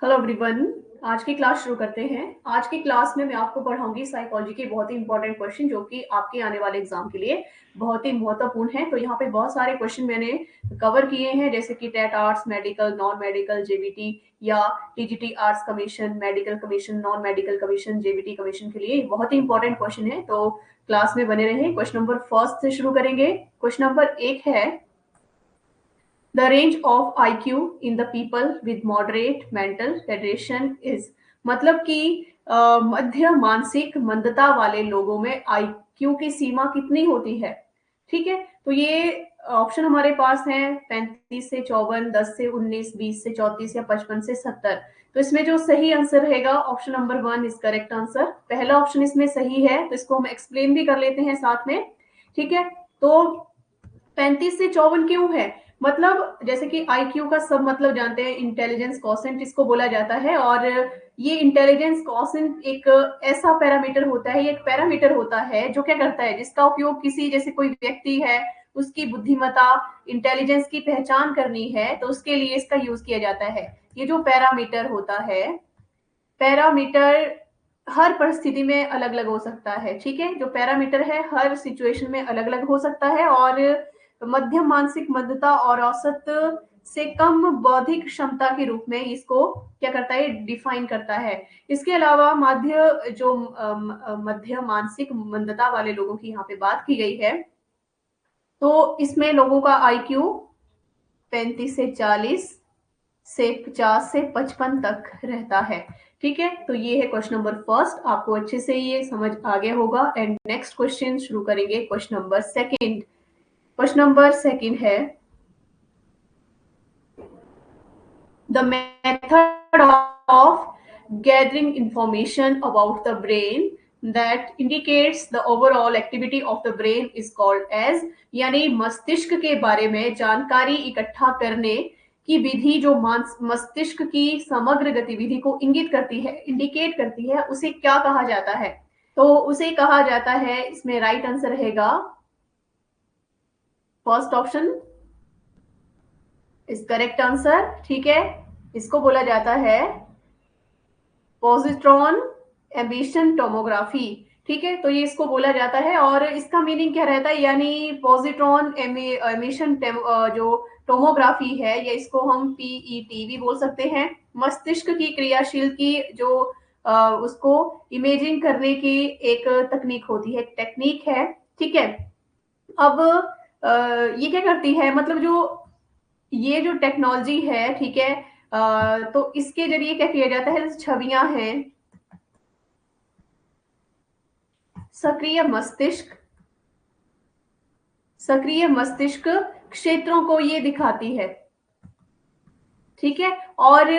Hello everyone. आज की class शुरू करते हैं। आज की क्लास में मैं आपको पढ़ाऊंगी साइकोलॉजी के बहुत ही इंपॉर्टेंट क्वेश्चन जो कि आपके आने वाले एग्जाम के लिए बहुत ही महत्वपूर्ण है। तो यहाँ पे बहुत सारे क्वेश्चन मैंने कवर किए हैं, जैसे कि TET arts, medical, non medical, JBT या TGT arts commission, medical commission, non medical commission, JBT commission के लिए बहुत ही इंपॉर्टेंट क्वेश्चन है। तो क्लास में बने रहे। क्वेश्चन नंबर फर्स्ट से शुरू करेंगे। क्वेश्चन नंबर 1 है, The range of IQ in the people with moderate mental retardation is, मतलब कि मध्य मानसिक मंदता वाले लोगों में आईक्यू की सीमा कितनी होती है। ठीक है, तो ये ऑप्शन हमारे पास है 35 से 54, 10 से 19, 20 से 34 या 55 से 70। तो इसमें जो सही आंसर रहेगा option number 1 is correct answer. पहला ऑप्शन इसमें सही है, तो इसको हम एक्सप्लेन भी कर लेते हैं साथ में। ठीक है, तो 35 से 54 क्यों है? मतलब जैसे कि आईक्यू का सब मतलब जानते हैं, इंटेलिजेंस क्वोशिएंट इसको बोला जाता है। और ये इंटेलिजेंस क्वोशिएंट एक ऐसा पैरामीटर होता है, ये एक पैरामीटर होता है जो क्या करता है, जिसका उपयोग किसी, जैसे कोई व्यक्ति है, उसकी बुद्धिमत्ता, इंटेलिजेंस की पहचान करनी है, तो उसके लिए इसका यूज किया जाता है। ये जो पैरामीटर होता है, पैरामीटर हर परिस्थिति में अलग अलग हो सकता है। ठीक है, जो पैरामीटर है हर सिचुएशन में अलग अलग हो सकता है। और मध्यम मानसिक मंदता और औसत से कम बौद्धिक क्षमता के रूप में इसको क्या करता है, डिफाइन करता है। इसके अलावा मध्य मानसिक मंदता वाले लोगों की यहाँ पे बात की गई है, तो इसमें लोगों का आईक्यू 35 से 40 से 50 से 55 तक रहता है। ठीक है, तो ये है क्वेश्चन नंबर फर्स्ट। आपको अच्छे से ये समझ आ गया होगा। एंड नेक्स्ट क्वेश्चन शुरू करेंगे। Question number second. Question number second है, the method of gathering information about the brain that indicates the overall activity of the brain is called as, यानी मस्तिष्क के बारे में जानकारी इकट्ठा करने की विधि जो मस्तिष्क की समग्र गतिविधि को इंगित करती है, इंडिकेट करती है, उसे क्या कहा जाता है? तो उसे कहा जाता है, इसमें राइट आंसर रहेगा first option is correct answer. ठीक है, इसको बोला जाता है पॉजिट्रॉन एमिशन टोमोग्राफी। ठीक है, तो ये इसको बोला जाता है। और इसका मीनिंग क्या रहता है, यानी पॉजिट्रॉन एमिशन जो टोमोग्राफी है, या इसको हम पीईटी भी बोल सकते हैं। मस्तिष्क की क्रियाशील की जो उसको इमेजिंग करने की एक तकनीक होती है, एक टेक्निक है। ठीक है, अब ये क्या करती है, मतलब जो ये जो टेक्नोलॉजी है, ठीक है, तो इसके जरिए क्या किया जाता है, छवियां हैं, सक्रिय मस्तिष्क, सक्रिय मस्तिष्क क्षेत्रों को ये दिखाती है। ठीक है, और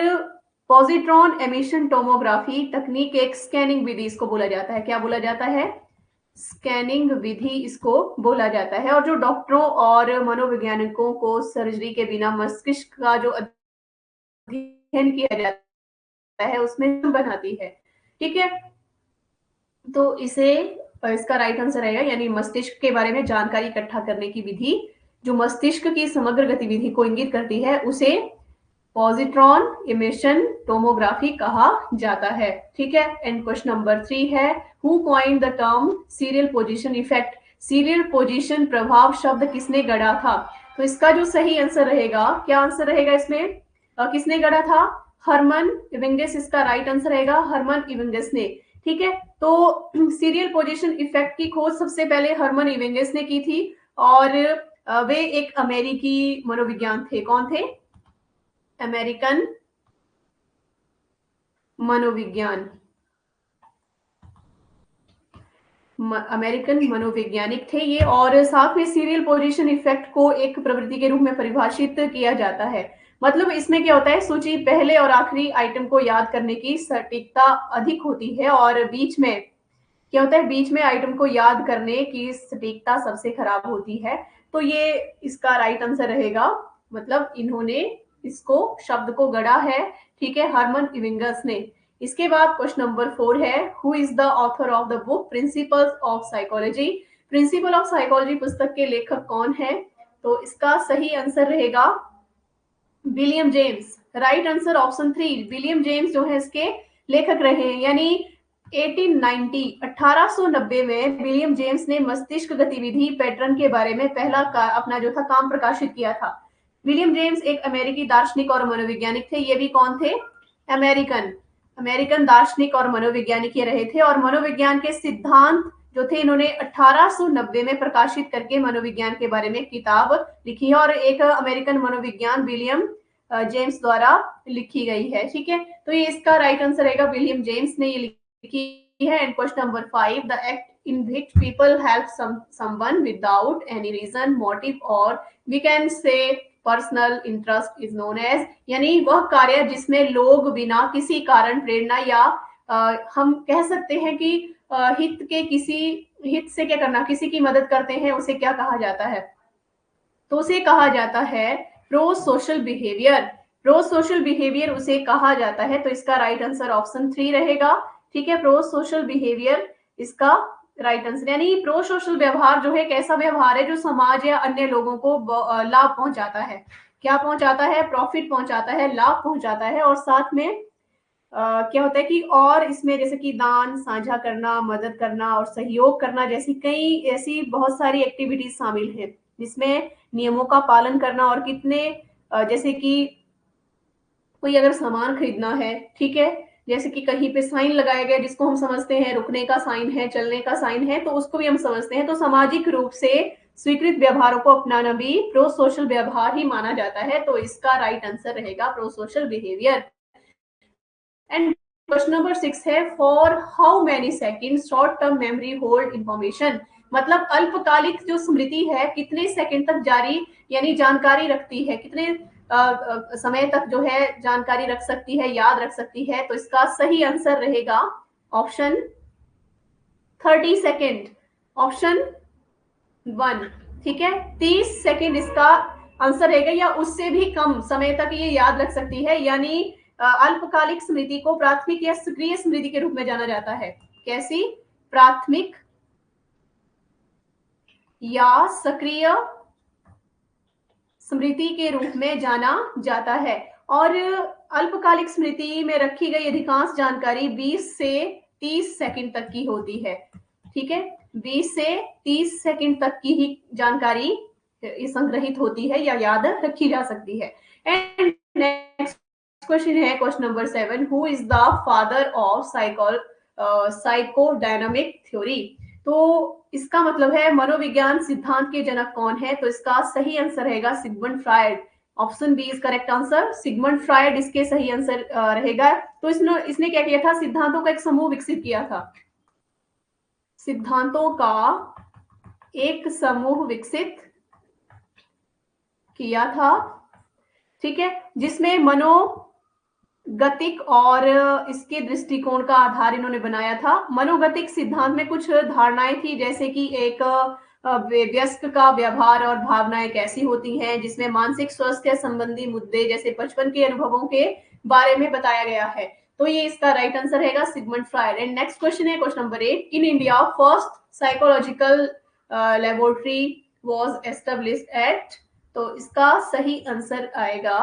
पॉजिट्रॉन एमिशन टोमोग्राफी तकनीक एक स्कैनिंग विधि इसको बोला जाता है। क्या बोला जाता है? स्कैनिंग विधि इसको बोला जाता है। और जो डॉक्टरों और मनोवैज्ञानिकों को सर्जरी के बिना मस्तिष्क का जो अध्ययन किया जाता है उसमें बनाती है। ठीक है, तो इसे इसका राइट आंसर रहेगा, यानी मस्तिष्क के बारे में जानकारी इकट्ठा करने की विधि जो मस्तिष्क की समग्र गतिविधि को इंगित करती है, उसे पॉजिट्रॉन इमिशन टोमोग्राफी कहा जाता है। ठीक है, एंड क्वेश्चन नंबर 3 है, who coined the term serial position effect? Serial position प्रभाव शब्द किसने गढ़ा था? तो इसका जो सही आंसर रहेगा, क्या आंसर रहेगा इसमें, किसने गढ़ा था? हरमन इविंगस इसका राइट आंसर रहेगा, हरमन इविंगस ने। ठीक है, तो सीरियल पोजीशन इफेक्ट की खोज सबसे पहले हरमन इविंगस ने की थी। और वे एक अमेरिकी मनोविज्ञान थे। कौन थे? अमेरिकन मनोविज्ञान, अमेरिकन मनोवैज्ञानिक थे ये। और साथ में सीरियल पोजीशन इफेक्ट को एक प्रवृत्ति के रूप में परिभाषित किया जाता है। मतलब इसमें क्या होता है, सूची पहले और आखिरी आइटम को याद करने की सटीकता अधिक होती है, और बीच में क्या होता है, बीच में आइटम को याद करने की सटीकता सबसे खराब होती है। तो ये इसका राइट आंसर रहेगा, मतलब इन्होंने इसको शब्द को गढ़ा है। ठीक है, हार्मन इविंगस ने। इसके बाद क्वेश्चन नंबर 4 है, who is the author of the book principles of psychology? Principle of psychology पुस्तक के लेखक कौन है? तो इसका सही आंसर रहेगा William James. Right answer option 3, William James जो है इसके लेखक रहे हैं। यानी 1890 में विलियम जेम्स ने मस्तिष्क गतिविधि पैटर्न के बारे में पहला अपना जो था काम प्रकाशित किया था। विलियम जेम्स एक अमेरिकी दार्शनिक और मनोवैज्ञानिक थे। ये भी कौन थे? अमेरिकन अमेरिकन दार्शनिक और मनोवैज्ञानिक ये रहे थे। और मनोविज्ञान के सिद्धांत जो थे इन्होंने 1890 में प्रकाशित करके मनोविज्ञान के बारे में एक किताब लिखी है, और एक अमेरिकन मनोविज्ञान विलियम जेम्स द्वारा लिखी गई है। ठीक है, तो ये इसका राइट आंसर रहेगा, विलियम जेम्स ने ये लिखी है। And question number 5, the act in which people help someone without any reason, motive और we can say personal interest is known as, यानी वह कार्य जिसमें लोग बिना किसी कारण, प्रेरणा या हम कह सकते हैं कि हित से क्या करना, किसी की मदद करते हैं, उसे क्या कहा जाता है? तो उसे कहा जाता है pro social behaviour. Pro social behaviour उसे कहा जाता है। तो इसका राइट आंसर ऑप्शन 3 रहेगा। ठीक है, प्रो सोशल बिहेवियर इसका राइट आंसर। यानी प्रो सोशल व्यवहार जो है एक ऐसा व्यवहार है जो समाज या अन्य लोगों को लाभ पहुंचाता है। क्या पहुंचाता है? प्रॉफिट पहुंचाता है, लाभ पहुंचाता है। और साथ में क्या होता है कि और इसमें जैसे कि दान, साझा करना, मदद करना और सहयोग करना जैसी कई ऐसी बहुत सारी एक्टिविटीज शामिल है, जिसमें नियमों का पालन करना और कितने जैसे कि कोई अगर सामान खरीदना है, ठीक है, जैसे कि कहीं पे साइन लगाया गया जिसको हम समझते हैं रुकने का साइन है, चलने का साइन है, तो उसको भी हम समझते हैं। तो सामाजिक रूप से स्वीकृत व्यवहारों को अपनाना भी प्रो सोशल व्यवहार ही माना जाता है। तो इसका राइट आंसर रहेगा pro social behaviour. And question number 6 है, for how many second short term memory hold information, मतलब अल्पकालिक जो स्मृति है कितने सेकंड तक जारी यानी जानकारी रखती है, कितने समय तक जो है जानकारी रख सकती है, याद रख सकती है। तो इसका सही आंसर रहेगा ऑप्शन 30 सेकेंड, ऑप्शन 1। ठीक है, 30 सेकेंड इसका आंसर रहेगा, या उससे भी कम समय तक ये याद रख सकती है। यानी अल्पकालिक स्मृति को प्राथमिक या सक्रिय स्मृति के रूप में जाना जाता है। कैसी? प्राथमिक या सक्रिय स्मृति के रूप में जाना जाता है। और अल्पकालिक स्मृति में रखी गई अधिकांश जानकारी 20 से 30 सेकंड तक की होती है। ठीक है, 20 से 30 सेकंड तक की ही जानकारी संग्रहित होती है या याद रखी जा सकती है। एंड नेक्स्ट क्वेश्चन है question number 7, who is the father of psychodynamic theory. तो इसका मतलब है मनोविज्ञान सिद्धांत के जनक कौन है? तो इसका सही आंसर रहेगा Sigmund Freud. Option B is correct answer, Sigmund Freud इसके सही आंसर रहेगा। तो इसने क्या किया था? सिद्धांतों का एक समूह विकसित किया था, सिद्धांतों का एक समूह विकसित किया था। ठीक है, जिसमें मनोगतिक और इसके दृष्टिकोण का आधार इन्होंने बनाया था। मनोगतिक सिद्धांत में कुछ धारणाएं थी, जैसे कि एक वयस्क का व्यवहार और भावनाएं कैसी होती हैं, जिसमें मानसिक स्वास्थ्य संबंधी मुद्दे जैसे बचपन के अनुभवों के बारे में बताया गया है। तो ये इसका राइट आंसर रहेगा Sigmund Freud. And next question है question number 8, in India first psychological laboratory was established at. तो इसका सही आंसर आएगा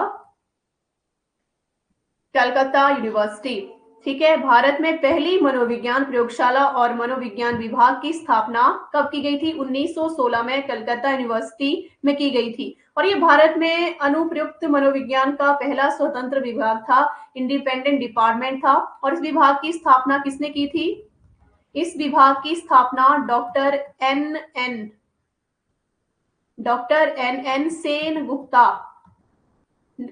कलकत्ता यूनिवर्सिटी। ठीक है, भारत में पहली मनोविज्ञान प्रयोगशाला और मनोविज्ञान विभाग की स्थापना कब की गई थी? 1916 में कलकत्ता यूनिवर्सिटी में की गई थी। और ये भारत में अनुप्रयुक्त मनोविज्ञान का पहला स्वतंत्र विभाग था, इंडिपेंडेंट डिपार्टमेंट था। और इस विभाग की स्थापना किसने की थी? इस विभाग की स्थापना doctor N N Sen Gupta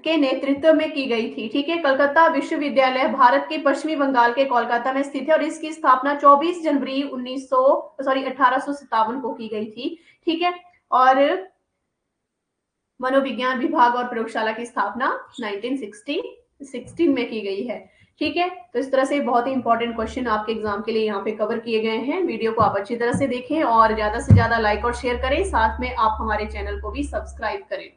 के नेतृत्व में की गई थी। ठीक है, कलकत्ता विश्वविद्यालय भारत के पश्चिमी बंगाल के कोलकाता में स्थित है और इसकी स्थापना 24 जनवरी 1857 को की गई थी। ठीक है, और मनोविज्ञान विभाग और प्रयोगशाला की स्थापना 1916 में की गई है। ठीक है, तो इस तरह से बहुत ही इंपॉर्टेंट क्वेश्चन आपके एग्जाम के लिए यहाँ पे कवर किए गए हैं। वीडियो को आप अच्छी तरह से देखें और ज्यादा से ज्यादा लाइक और शेयर करें, साथ में आप हमारे चैनल को भी सब्सक्राइब करें।